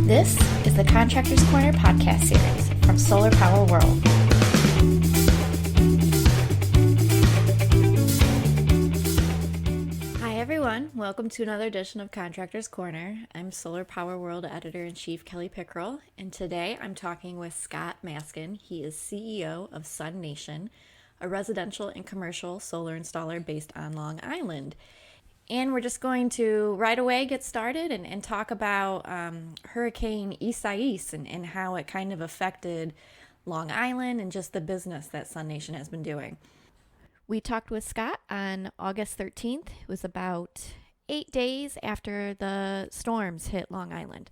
This is the Contractors Corner podcast series from Solar Power World. Hi everyone, welcome to another edition of Contractors Corner. I'm Solar Power World Editor-in-Chief Kelly Pickrell, and today I'm talking with Scott Maskin. He is CEO of Sun Nation, a residential and commercial solar installer based on Long Island. And we're just going to right away get started and talk about Hurricane Isaias and how it kind of affected Long Island and just the business that Sun Nation has been doing. We talked with Scott on August 13th. It was about 8 days after the storms hit Long Island.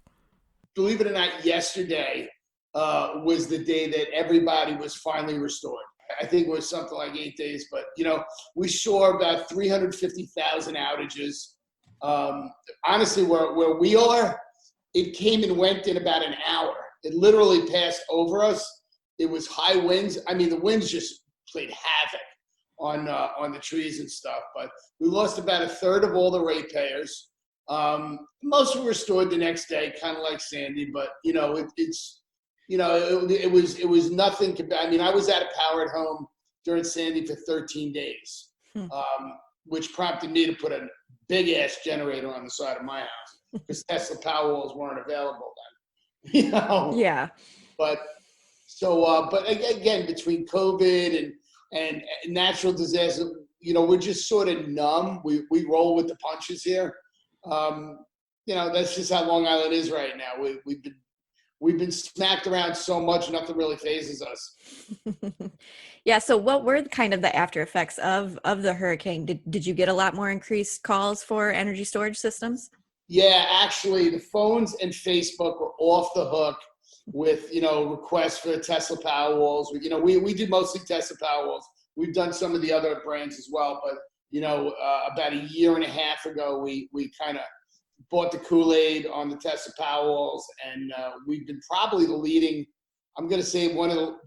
Believe it or not, yesterday was the day that everybody was finally restored. I think it was something like 8 days, but we saw about 350,000 outages. Honestly, where we are, it came and went in about an hour. It literally passed over us. It was high winds. I mean, the winds just played havoc on the trees and stuff. But we lost about a third of all the ratepayers. Most were restored the next day, kind of like Sandy. But it was nothing. I mean, I was out of power at home during Sandy for 13 days, which prompted me to put a big ass generator on the side of my house because Tesla Powerwalls weren't available then. Yeah. But again, between COVID and natural disaster, we're just sort of numb. We roll with the punches here. That's just how Long Island is right now. We've been smacked around so much, nothing really phases us. Yeah. So what were kind of the after effects of the hurricane? Did you get a lot more increased calls for energy storage systems? Yeah, actually the phones and Facebook were off the hook with, requests for Tesla Powerwalls. We do mostly Tesla Powerwalls. We've done some of the other brands as well, but about a year and a half ago, we kind of bought the Kool-Aid on the Tesla Powerwalls, and we've been probably the leading, I'm going to say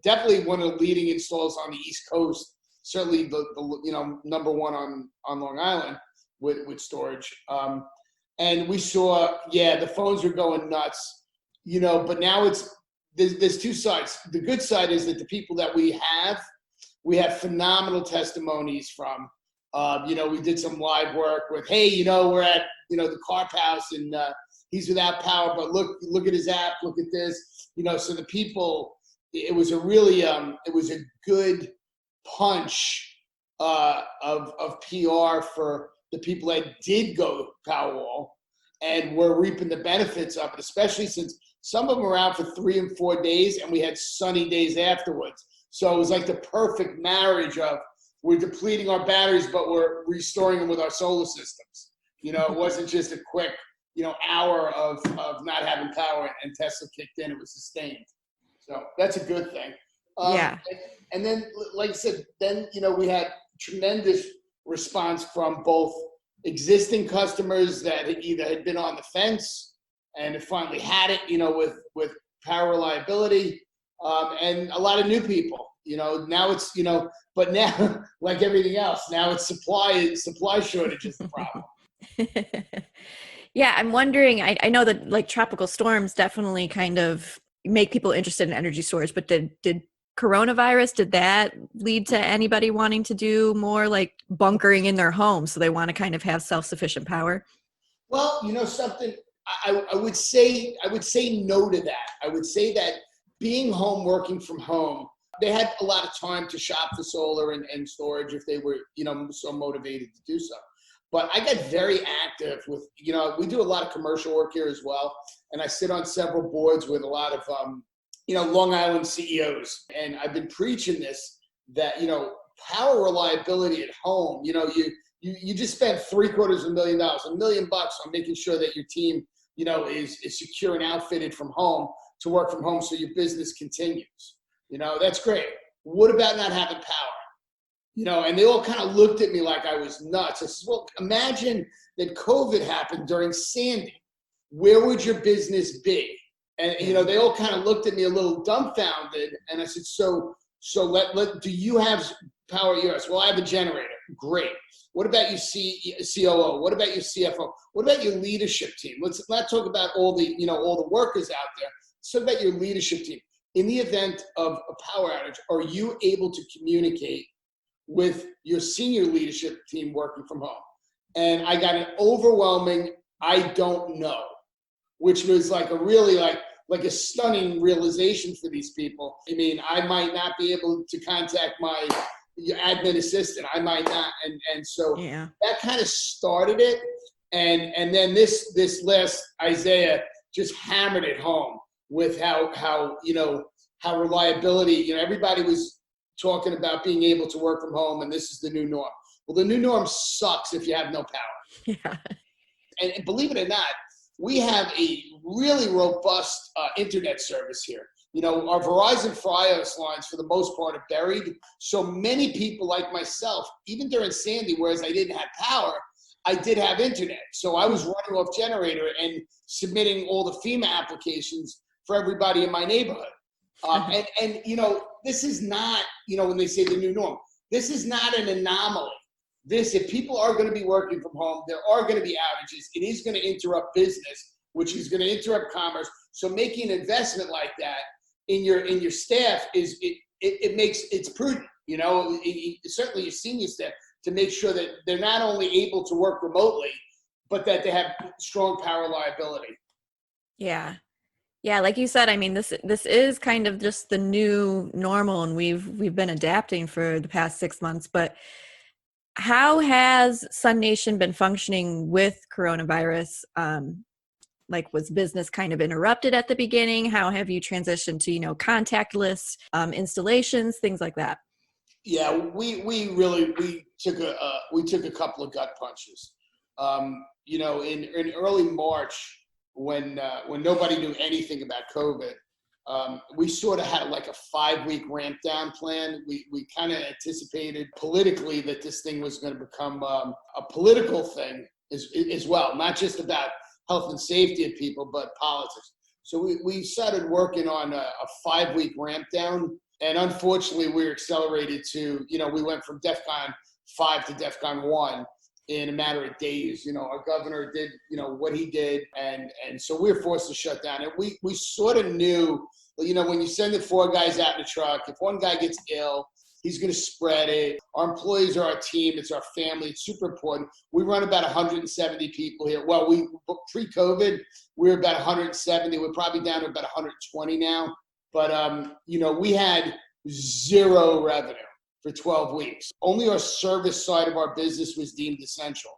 definitely one of the leading installers on the East Coast, certainly the number one on Long Island with storage. And we saw, the phones were going nuts, but now there's two sides. The good side is that the people that we have phenomenal testimonies from. We did some live work with, hey, we're at, the Carp House and he's without power, but look at his app, look at this, so the people, it was a really, it was a good punch of PR for the people that did go Powerwall and were reaping the benefits of it, especially since some of them were out for 3 and 4 days and we had sunny days afterwards. So it was like the perfect marriage of, we're depleting our batteries, but we're restoring them with our solar systems. It wasn't just a quick, hour of not having power and Tesla kicked in. It was sustained. So that's a good thing. Yeah. And then, like I said, we had tremendous response from both existing customers that either had been on the fence and had finally had it, with power reliability, and a lot of new people. Now it's, but now, like everything else, now it's supply shortage is the problem. Yeah, I'm wondering, I know that like tropical storms definitely kind of make people interested in energy storage, but did coronavirus, did that lead to anybody wanting to do more like bunkering in their home so they want to kind of have self-sufficient power? Well, something, I would say no to that. I would say that being home, working from home, they had a lot of time to shop for solar and storage if they were, so motivated to do so. But I got very active with, we do a lot of commercial work here as well. And I sit on several boards with a lot of, Long Island CEOs. And I've been preaching this, that, power reliability at home, you just spent $750,000, $1 million on making sure that your team, is secure and outfitted from home to work from home so your business continues. That's great. What about not having power? And they all kind of looked at me like I was nuts. I said, well, imagine that COVID happened during Sandy. Where would your business be? And, they all kind of looked at me a little dumbfounded. And I said, so do you have power at yours? Well, I have a generator. Great. What about your COO? What about your CFO? What about your leadership team? Let's not talk about all the workers out there. Let's talk about your leadership team. In the event of a power outage, are you able to communicate with your senior leadership team working from home? And I got an overwhelming, I don't know, which was like a really like a stunning realization for these people. I mean, I might not be able to contact my admin assistant. I might not. And so Yeah. that kind of started it. And then this last Isaiah just hammered it home with how reliability, everybody was talking about being able to work from home, and this is the new norm. Well, the new norm sucks if you have no power. Yeah. And believe it or not, we have a really robust internet service here. Our Verizon Fios lines, for the most part, are buried. So many people like myself, even during Sandy, whereas I didn't have power, I did have internet. So I was running off generator and submitting all the FEMA applications for everybody in my neighborhood. And this is not, when they say the new norm, this is not an anomaly. If people are going to be working from home, there are going to be outages. It is going to interrupt business, which is going to interrupt commerce. So making an investment like that in your staff it's prudent. Certainly your senior staff, to make sure that they're not only able to work remotely, but that they have strong power reliability. Yeah. Yeah, like you said, I mean, this is kind of just the new normal, and we've been adapting for the past 6 months. But how has Sun Nation been functioning with coronavirus? Was business kind of interrupted at the beginning? How have you transitioned to contactless installations, things like that? Yeah, we took a couple of gut punches. In early March, when nobody knew anything about COVID, we sort of had like a 5-week ramp down plan. We kind of anticipated politically that this thing was going to become a political thing as well, not just about health and safety of people, but politics. So we started working on a 5-week ramp down. And unfortunately, we were accelerated to, we went from DEFCON 5 to DEFCON 1 in a matter of days. Our governor did, what he did. And so we were forced to shut down. And we sort of knew, when you send the 4 guys out in the truck, if one guy gets ill, he's going to spread it. Our employees are our team. It's our family. It's super important. We run about 170 people here. Well, pre-COVID, we were about 170. We're probably down to about 120 now. But, we had 0 revenue for 12 weeks. Only our service side of our business was deemed essential.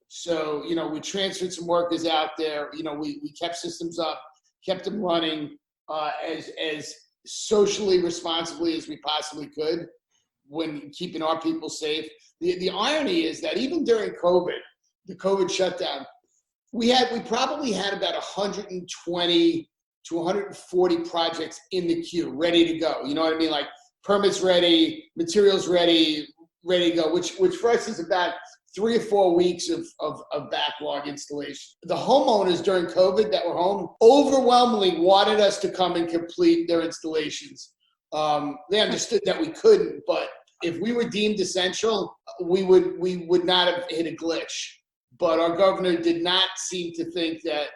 So, we transferred some workers out there. We kept systems up, kept them running as socially responsibly as we possibly could when keeping our people safe. The irony is that even during COVID, the COVID shutdown, we probably had about 120 to 140 projects in the queue, ready to go. You know what I mean? Like permits ready, materials ready to go, which for us is about 3 or 4 weeks of backlog installation. The homeowners during COVID that were home overwhelmingly wanted us to come and complete their installations. They understood that we couldn't, but if we were deemed essential, we would not have hit a glitch. But our governor did not seem to think that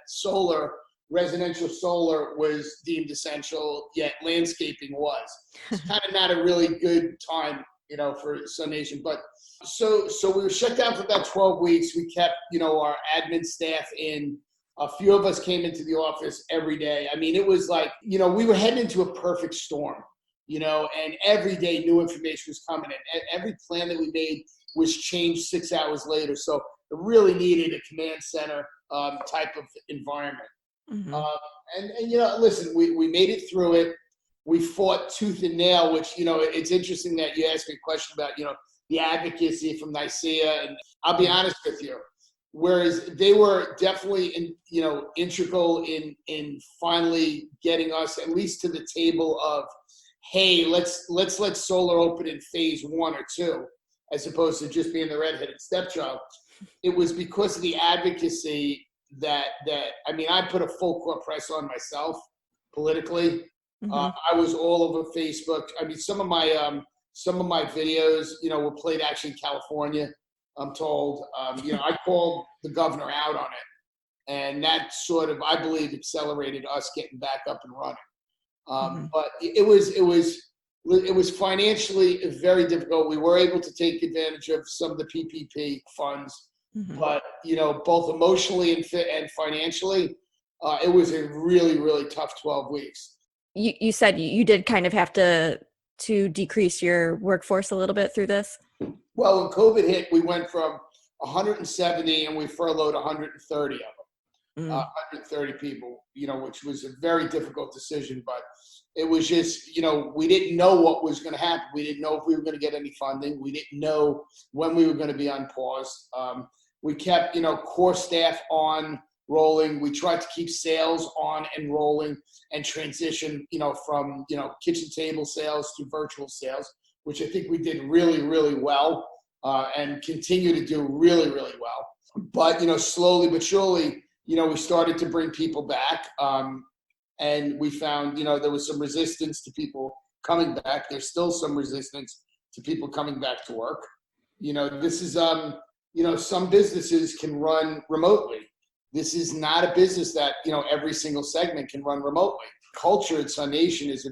residential solar was deemed essential, yet landscaping was. It's kind of not a really good time, for Sun Nation. But so we were shut down for about 12 weeks. We kept, our admin staff in. A few of us came into the office every day. I mean, it was like, we were heading into a perfect storm, and every day new information was coming in. Every plan that we made was changed 6 hours later. So it really needed a command center type of environment. Mm-hmm. Listen, we made it through it. We fought tooth and nail, which, it's interesting that you asked me a question about, the advocacy from Nicaea. And I'll be honest with you, whereas they were definitely, integral in finally getting us at least to the table of, hey, let's let solar open in phase 1 or 2, as opposed to just being the redheaded stepchild. It was because of the advocacy that I put a full court press on myself politically. Mm-hmm. I was all over Facebook. I mean, some of some of my videos, were played actually in California, I'm told. I called the governor out on it, and that sort of, I believe, accelerated us getting back up and running. But it was financially very difficult. We were able to take advantage of some of the PPP funds, but both emotionally and financially, it was a really, really tough 12 weeks. You said you did kind of have to decrease your workforce a little bit through this? Well, when COVID hit, we went from 170 and we furloughed 130 of them, 130 people, which was a very difficult decision, but it was just, we didn't know what was going to happen. We didn't know if we were going to get any funding. We didn't know when we were going to be on pause. We kept, core staff on rolling. We tried to keep sales on and rolling and transition, from, kitchen table sales to virtual sales, which I think we did really, really well, and continue to do really, really well. But, slowly but surely, we started to bring people back. And we found, there was some resistance to people coming back. There's still some resistance to people coming back to work. This is, some businesses can run remotely. This is not a business that, every single segment can run remotely. Culture at SUNation is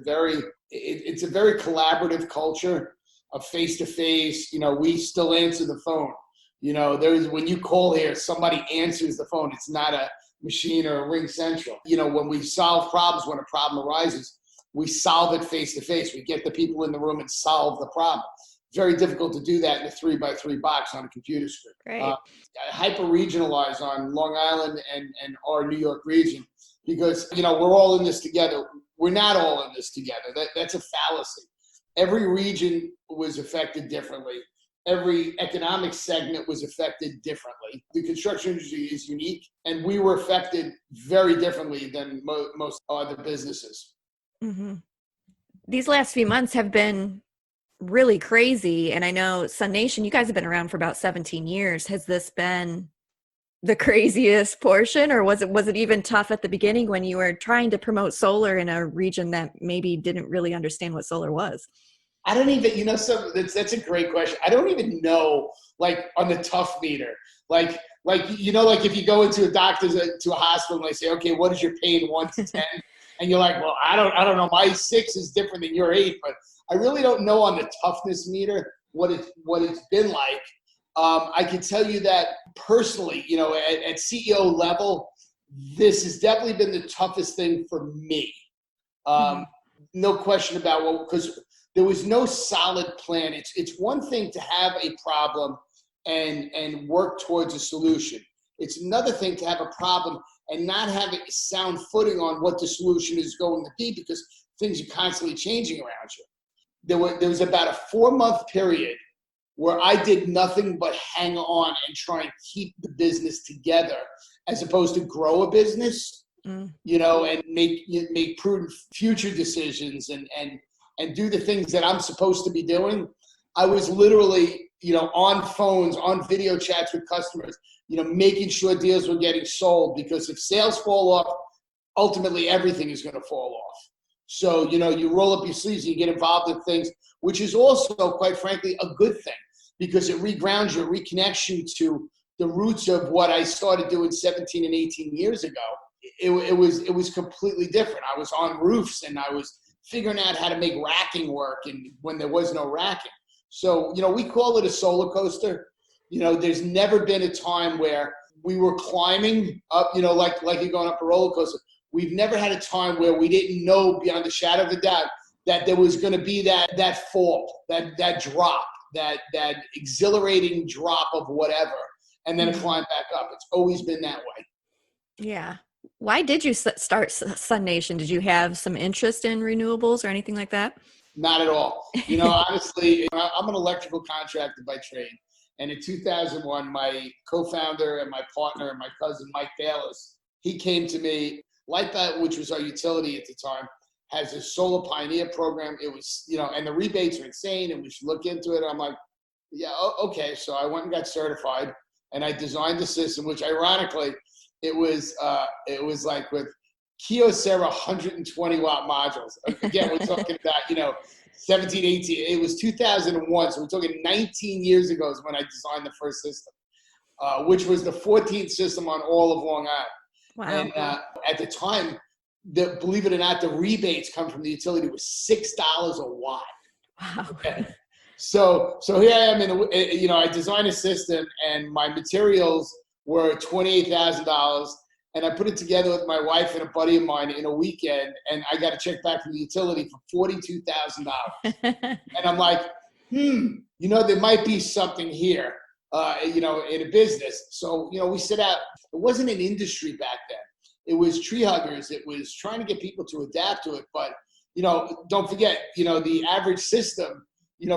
it's a very collaborative culture of face-to-face. We still answer the phone. When you call here, somebody answers the phone. It's not a machine or a Ring Central. When we solve problems, when a problem arises, we solve it face-to-face. We get the people in the room and solve the problem. Very difficult to do that in a 3x3 box on a computer screen. Right. Hyper-regionalize on Long Island and our New York region because, we're all in this together. We're not all in this together. That's a fallacy. Every region was affected differently. Every economic segment was affected differently. The construction industry is unique, and we were affected very differently than most other businesses. Mm-hmm. These last few months have been really crazy. And I know SUNation, you guys have been around for about 17 years. Has this been the craziest portion, or was it even tough at the beginning when you were trying to promote solar in a region that maybe didn't really understand what solar was? I don't even, that's a great question. I don't even know, like, on the tough meter, like if you go into a doctor's, to a hospital and they say, okay, what is your pain 1 to 10? And you're like, well, I don't know. My 6 is different than your 8, but I really don't know on the toughness meter what it's been like. I can tell you that personally, at CEO level, this has definitely been the toughest thing for me. No question about because there was no solid plan. It's one thing to have a problem and work towards a solution. It's another thing to have a problem and not have a sound footing on what the solution is going to be because things are constantly changing around you. There was about a 4-month period where I did nothing but hang on and try and keep the business together as opposed to grow a business, and make prudent future decisions and do the things that I'm supposed to be doing. I was literally, on phones, on video chats with customers, making sure deals were getting sold because if sales fall off, ultimately everything is going to fall off. So, you roll up your sleeves and you get involved in things, which is also, quite frankly, a good thing because it regrounds you, reconnects you to the roots of what I started doing 17 and 18 years ago. It was completely different. I was on roofs and I was figuring out how to make racking work and when there was no racking. So, we call it a solar coaster. There's never been a time where we were climbing up, like you're going up a roller coaster. We've never had a time where we didn't know beyond the shadow of a doubt that there was going to be that fall, that drop, that exhilarating drop of whatever, and then a climb back up. It's always been that way. Yeah. Why did you start SUNation? Did you have some interest in renewables or anything like that? Not at all. Honestly, I'm an electrical contractor by trade. And in 2001, my co-founder and my partner and my cousin, Mike Bayless, he came to me. Lightbat, which was our utility at the time, has a Solar Pioneer program. It was, and the rebates are insane and we should look into it. I'm like, yeah, okay. So I went and got certified and I designed the system, which ironically, it was like with Kyocera 120 watt modules. Again, we're talking about, 17, 18. It was 2001. So we're talking 19 years ago is when I designed the first system, which was the 14th system on all of Long Island. Wow. And at the time, believe it or not, the rebates come from the utility was $6 a watt. Wow. Okay. So here I am I designed a system and my materials were $28,000 and I put it together with my wife and a buddy of mine in a weekend and I got a check back from the utility for $42,000. And I'm like, there might be something here, in a business. So, we set out, it wasn't an industry back then. It was tree huggers. It was trying to get people to adapt to it. But, don't forget, the average system,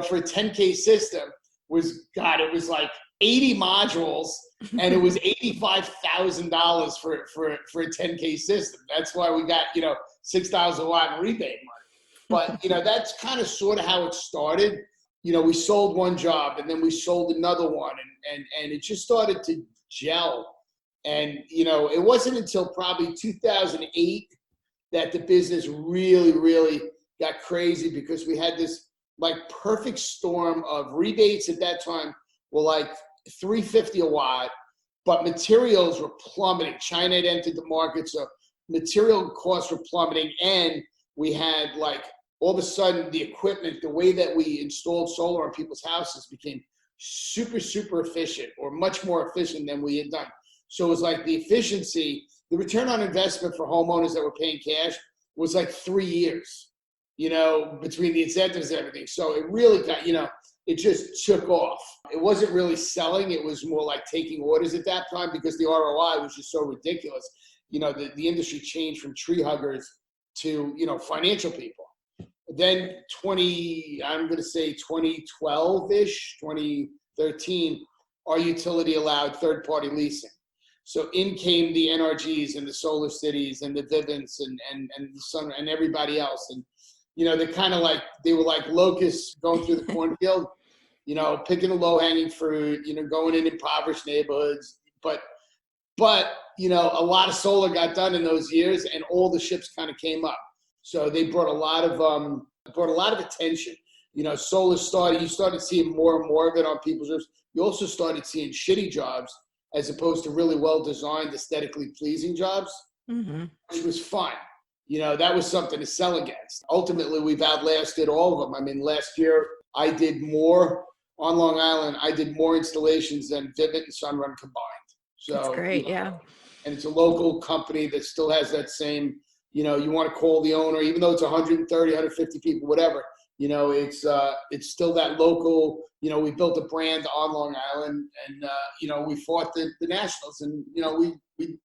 for a 10K system it was like 80 modules and it was $85,000 for a 10K system. That's why we got, $6 a watt in rebate money. But, that's kind of sort of how it started. We sold one job and then we sold another one and it just started to gel. And, it wasn't until probably 2008 that the business really, really got crazy because we had this like perfect storm of rebates at that time were like $3.50 a watt, but materials were plummeting. China had entered the market, so material costs were plummeting. And we had like, all of a sudden the equipment, the way that we installed solar on people's houses became super, super efficient or much more efficient than we had done. So it was like the efficiency, the return on investment for homeowners that were paying cash was like 3 years, between the incentives and everything. So it really got, it just took off. It wasn't really selling. It was more like taking orders at that time because the ROI was just so ridiculous. The industry changed from tree huggers to, financial people. Then 2012-ish, 2013, our utility allowed third-party leasing. So in came the NRGs and the Solar Cities and the Vivint and the Sun and everybody else. And, they were like locusts going through the cornfield, picking the low-hanging fruit, going in impoverished neighborhoods. But a lot of solar got done in those years and all the ships kind of came up. So they brought a lot of attention. Solar you started seeing more and more of it on people's roofs. You also started seeing shitty jobs as opposed to really well-designed, aesthetically pleasing jobs, which was fun. That was something to sell against. Ultimately, we've outlasted all of them. I mean, last year I did more on Long Island. I did more installations than Vivint and Sunrun combined. So that's great, yeah. And it's a local company that still has that same, you want to call the owner, even though it's 130, 150 people, whatever. It's still that local. We built a brand on Long Island, and we fought the Nationals, and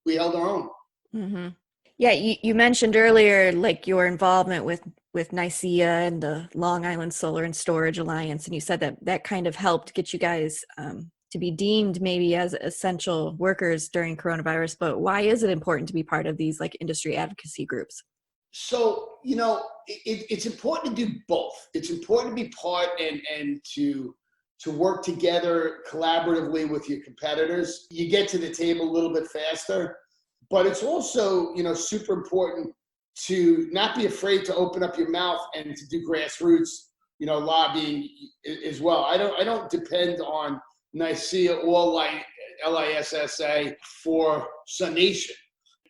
we held our own. Mm-hmm. Yeah, you mentioned earlier like your involvement with NYSEA and the Long Island Solar and Storage Alliance, and you said that kind of helped get you guys to be deemed maybe as essential workers during coronavirus. But why is it important to be part of these like industry advocacy groups? So it's important to do both. It's important to be part and to work together collaboratively with your competitors. You get to the table a little bit faster. But it's also, super important to not be afraid to open up your mouth and to do grassroots, lobbying as well. I don't depend on NYSEA or like LISSA for SunNation.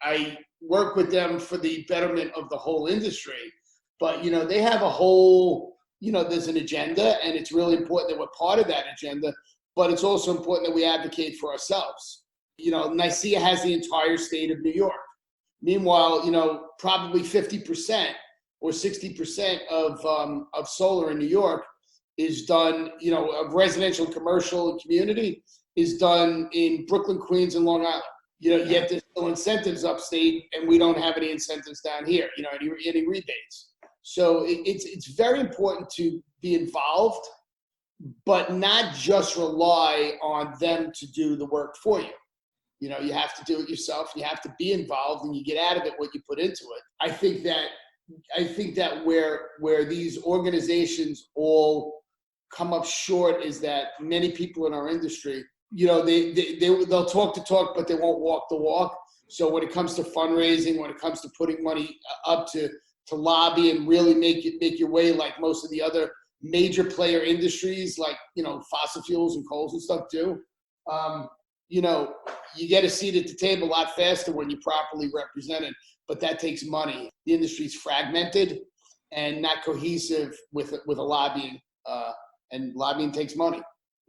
I work with them for the betterment of the whole industry. But, they have a whole, there's an agenda, and it's really important that we're part of that agenda. But it's also important that we advocate for ourselves. NYSEA has the entire state of New York. Meanwhile, probably 50% or 60% of solar in New York is done, of residential, commercial, and community is done in Brooklyn, Queens, and Long Island. Yet there's still incentives upstate, and we don't have any incentives down here, any rebates. So it's very important to be involved, but not just rely on them to do the work for you. You have to do it yourself. You have to be involved, and you get out of it what you put into it. I think that where these organizations all come up short is that many people in our industry, they'll talk the talk, but they won't walk the walk. So when it comes to fundraising, when it comes to putting money up to to lobby and really make your way like most of the other major player industries, like, fossil fuels and coals and stuff do. You know, you get a seat at the table a lot faster when you're properly represented, but that takes money. The industry's fragmented and not cohesive with a lobbying, and lobbying takes money.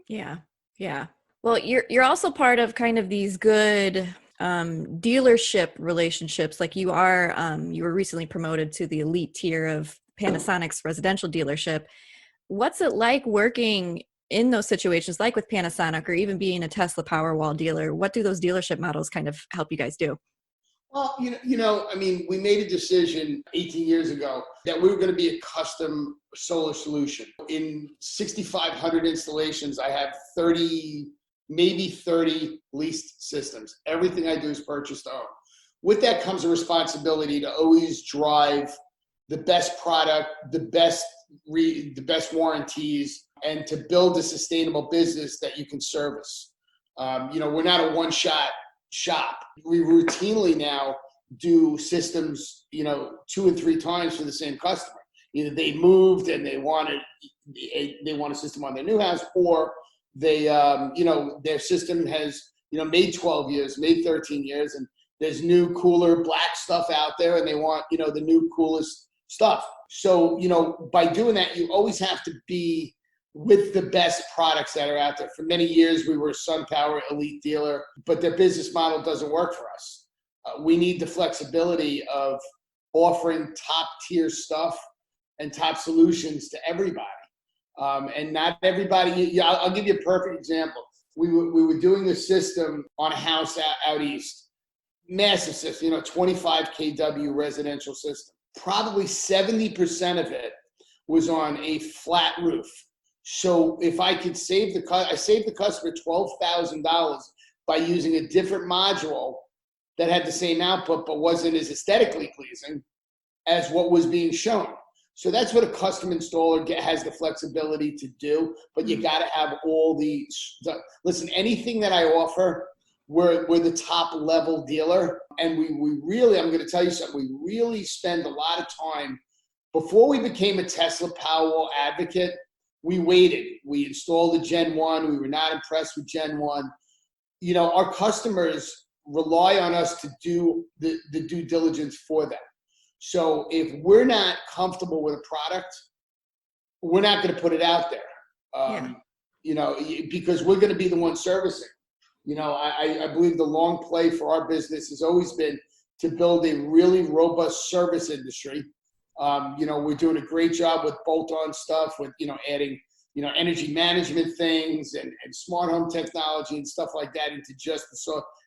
Yeah. Yeah. Well, you're also part of kind of these good dealership relationships. Like you were recently promoted to the elite tier of Panasonic's residential dealership. What's it like working in those situations, like with Panasonic or even being a Tesla Powerwall dealer? What do those dealership models kind of help you guys do? Well, I mean, we made a decision 18 years ago that we were going to be a custom solar solution. In 6,500 installations, I have 30, maybe 30 leased systems. Everything I do is purchase to own. With that comes a responsibility to always drive the best product, the best warranties, and to build a sustainable business that you can service. We're not a one-shot shop. We routinely now do systems, 2 and 3 times for the same customer. Either they moved and they want a system on their new house, or they, their system has, made 12 years, made 13 years, and there's new, cooler black stuff out there, and they want, the new, coolest stuff. So, by doing that, you always have to be with the best products that are out there. For many years, we were a SunPower elite dealer, but their business model doesn't work for us. We need the flexibility of offering top tier stuff and top solutions to everybody. And not everybody, I'll give you a perfect example. We were doing a system on a house out east, massive system, 25 kW residential system. Probably 70% of it was on a flat roof. So if I could I saved the customer $12,000 by using a different module that had the same output but wasn't as aesthetically pleasing as what was being shown. So that's what a custom installer has the flexibility to do, but you got to have all listen, anything that I offer, we're the top level dealer. And we really, I'm going to tell you something, we really spend a lot of time. Before we became a Tesla Powerwall advocate, we waited. We installed the Gen 1. We were not impressed with Gen 1. Our customers rely on us to do the due diligence for them. So if we're not comfortable with a product, we're not going to put it out there, because we're going to be the one servicing. I believe the long play for our business has always been to build a really robust service industry. We're doing a great job with bolt-on stuff, with, adding, energy management things and smart home technology and stuff like that into just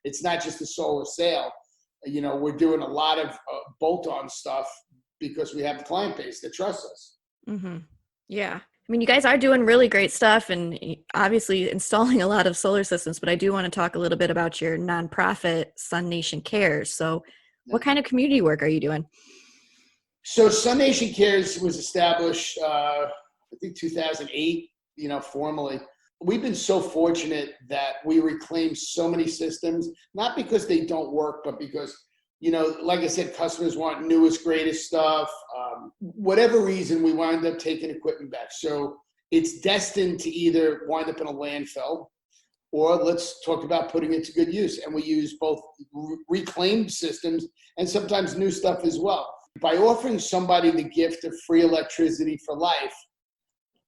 it's not just a solar sale. We're doing a lot of bolt-on stuff because we have the client base that trusts us. Mm-hmm. Yeah. I mean, you guys are doing really great stuff and obviously installing a lot of solar systems, but I do want to talk a little bit about your nonprofit, Sun Nation Cares. So what kind of community work are you doing? So Sun Nation Cares was established, I think 2008, formally. We've been so fortunate that we reclaim so many systems, not because they don't work, but because, like I said, customers want newest, greatest stuff. Whatever reason, we wind up taking equipment back. So it's destined to either wind up in a landfill, or let's talk about putting it to good use. And we use both reclaimed systems and sometimes new stuff as well. By offering somebody the gift of free electricity for life,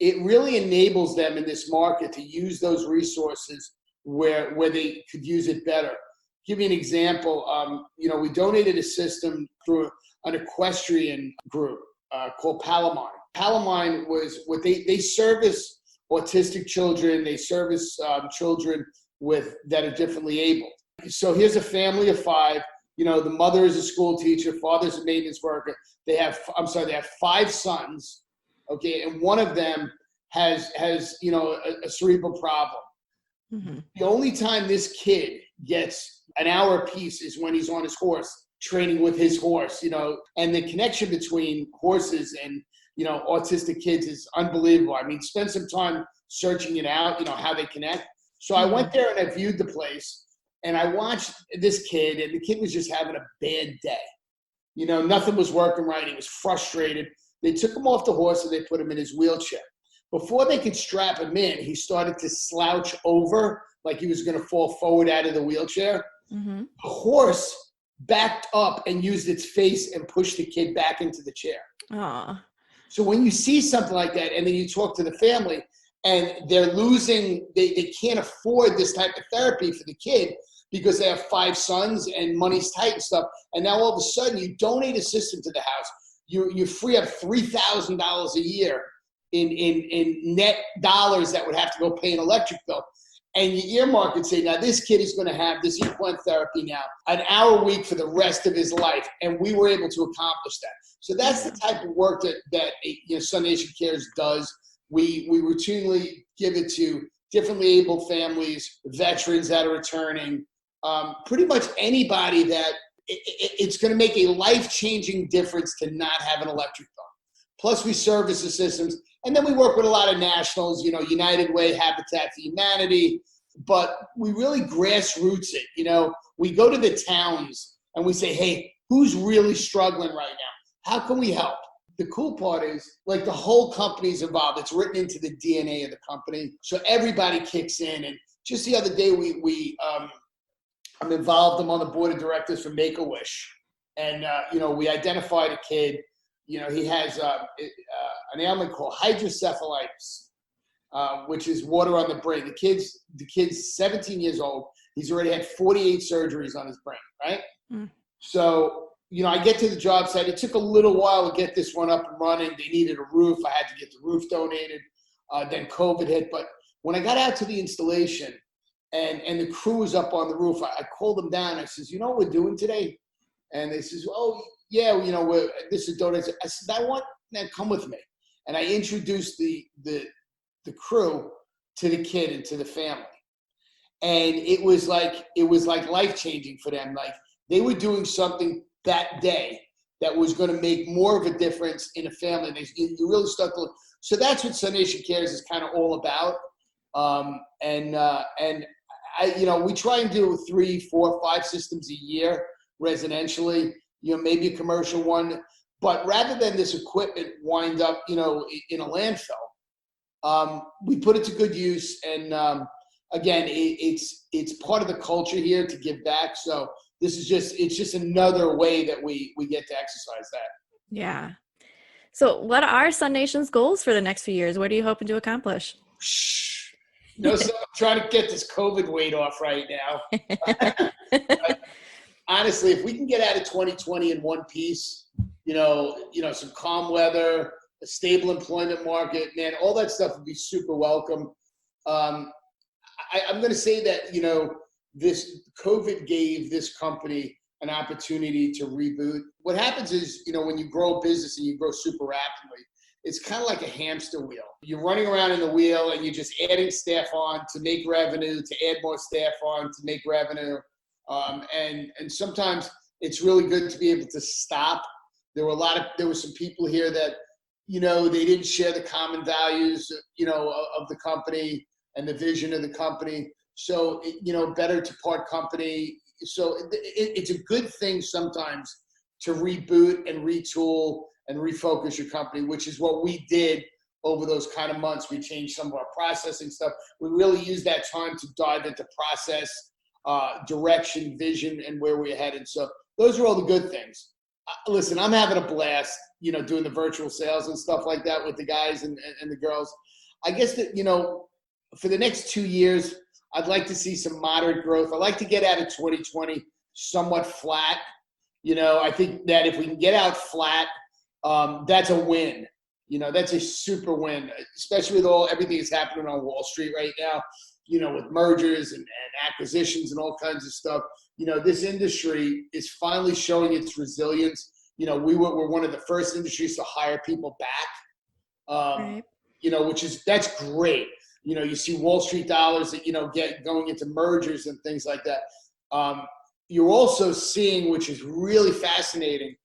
it really enables them in this market to use those resources where they could use it better. Give you an example. We donated a system through an equestrian group called Palomine. Palomine was what they service autistic children. They service children that are differently able. So here's a family of 5. The mother is a school teacher, father's a maintenance worker. They have 5 sons. Okay, and one of them has a cerebral problem. Mm-hmm. The only time this kid gets an hour apiece is when he's on his horse, training with his horse, and the connection between horses and, autistic kids is unbelievable. I mean, spend some time searching it out, how they connect. So I went there and I viewed the place and I watched this kid, and the kid was just having a bad day. Nothing was working right. He was frustrated. They took him off the horse and they put him in his wheelchair. Before they could strap him in, he started to slouch over like he was going to fall forward out of the wheelchair. Mm-hmm. The horse backed up and used its face and pushed the kid back into the chair. Aw. So when you see something like that and then you talk to the family and they're losing, they can't afford this type of therapy for the kid because they have 5 sons and money's tight and stuff. And now all of a sudden you donate a system to the house. You free up $3,000 a year in net dollars that would have to go pay an electric bill. And you earmark and say, now this kid is going to have this equine therapy now, an hour a week for the rest of his life. And we were able to accomplish that. So that's the type of work that Sun Nation Cares does. We routinely give it to differently able families, veterans that are returning, pretty much anybody that it's going to make a life-changing difference to not have an electric bill. Plus we service the systems. And then we work with a lot of nationals, United Way, Habitat for Humanity, but we really grassroots it. We go to the towns and we say, hey, who's really struggling right now? How can we help? The cool part is, like, the whole company's involved. It's written into the DNA of the company. So everybody kicks in. And just the other day, I'm involved. I'm on the board of directors for Make-A-Wish. And, we identified a kid. He has an ailment called hydrocephalitis, which is water on the brain. The kid's 17 years old. He's already had 48 surgeries on his brain, right? Mm. So, I get to the job site. It took a little while to get this one up and running. They needed a roof. I had to get the roof donated. Then COVID hit. But when I got out to the installation and the crew was up on the roof, I called them down. I says, you know what we're doing today? And they says, oh, yeah, this is donation. I said, I want them to come with me. And I introduced the crew to the kid and to the family. And it was like life-changing for them. Like, they were doing something that day that was going to make more of a difference in a family. You really start to look. So that's what Sun Nation Cares is kind of all about. And we try and do 3, 4, 5 systems a year residentially, maybe a commercial one. But rather than this equipment wind up, in a landfill, we put it to good use. And again, it's part of the culture here to give back. So it's just another way that we get to exercise that. Yeah. So what are Sun Nation's goals for the next few years? What are you hoping to accomplish? So I'm trying to get this COVID weight off right now. Honestly, if we can get out of 2020 in one piece, some calm weather, a stable employment market, man, all that stuff would be super welcome. I'm going to say that, this COVID gave this company an opportunity to reboot. What happens is, when you grow a business and you grow super rapidly, it's kind of like a hamster wheel. You're running around in the wheel and you're just adding staff on to make revenue, to add more staff on to make revenue. And sometimes it's really good to be able to stop. There were some people here that, they didn't share the common values, of the company and the vision of the company. So, better to part company. So it's a good thing sometimes to reboot and retool and refocus your company, which is what we did over those kind of months. We changed some of our processing stuff. We really used that time to dive into process, direction, vision, and where we're headed. So those are all the good things. Listen, I'm having a blast, doing the virtual sales and stuff like that with the guys and the girls. I guess that, for the next 2 years, I'd like to see some moderate growth. I'd like to get out of 2020 somewhat flat. I think that if we can get out flat, that's a win. That's a super win, especially with everything that's happening on Wall Street right now, with mergers and acquisitions and all kinds of stuff. This industry is finally showing its resilience. We're one of the first industries to hire people back, Right. That's great. You see Wall Street dollars that, get going into mergers and things like that. You're also seeing, which is really fascinating,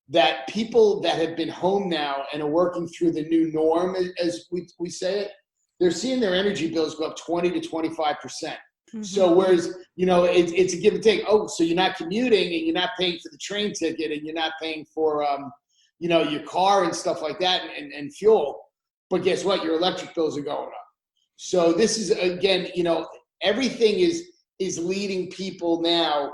that people that have been home now and are working through the new norm, as we say it, they're seeing their energy bills go up 20 to 25%. So whereas, it's a give and take. Oh, so you're not commuting and you're not paying for the train ticket and you're not paying for, your car and stuff like that and fuel. But guess what? Your electric bills are going up. So this is, again, everything is leading people now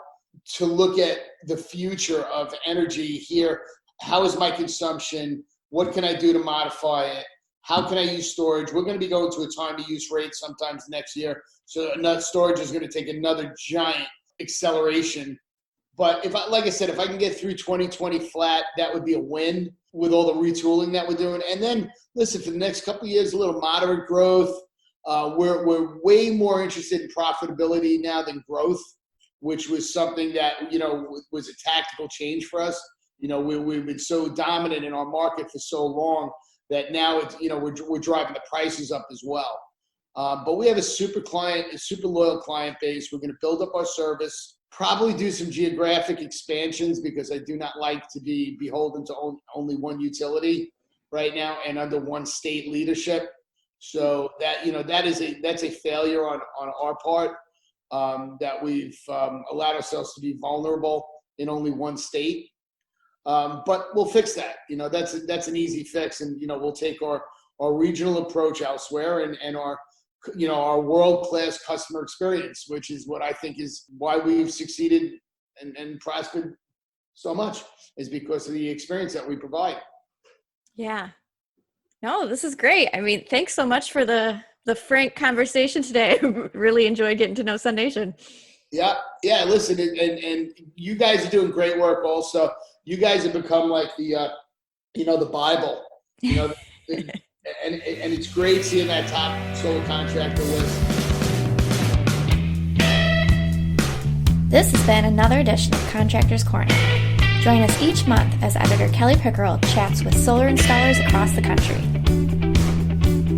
to look at the future of energy here. How is my consumption? What can I do to modify it? How can I use storage? We're going to be going to a time of use rate sometimes next year. So storage is going to take another giant acceleration. But like I said, if I can get through 2020 flat, that would be a win with all the retooling that we're doing. And then listen, for the next couple of years, a little moderate growth. We're way more interested in profitability now than growth, which was something that, was a tactical change for us. We've been so dominant in our market for so long that now it's, we're driving the prices up as well. But we have a super loyal client base. We're going to build up our service, probably do some geographic expansions because I do not like to be beholden to only one utility right now and under one state leadership. So that's a failure on our part, that we've allowed ourselves to be vulnerable in only one state. But we'll fix that. That's an easy fix, and we'll take our regional approach elsewhere and our world-class customer experience, which is what I think is why we've succeeded and prospered so much, is because of the experience that we provide. Yeah. No, this is great. I mean, thanks so much for the frank conversation today. I really enjoyed getting to know SUNation. Yeah. Listen, and you guys are doing great work. Also, you guys have become like the Bible. And it's great seeing that top solar contractor list. This has been another edition of Contractors Corner. Join us each month as editor Kelly Pickerel chats with solar installers across the country.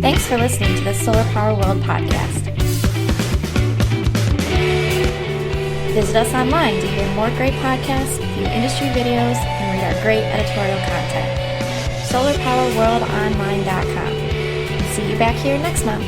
Thanks for listening to the Solar Power World podcast. Visit us online to hear more great podcasts, view industry videos, and read our great editorial content. SolarPowerWorldOnline.com. See you back here next month.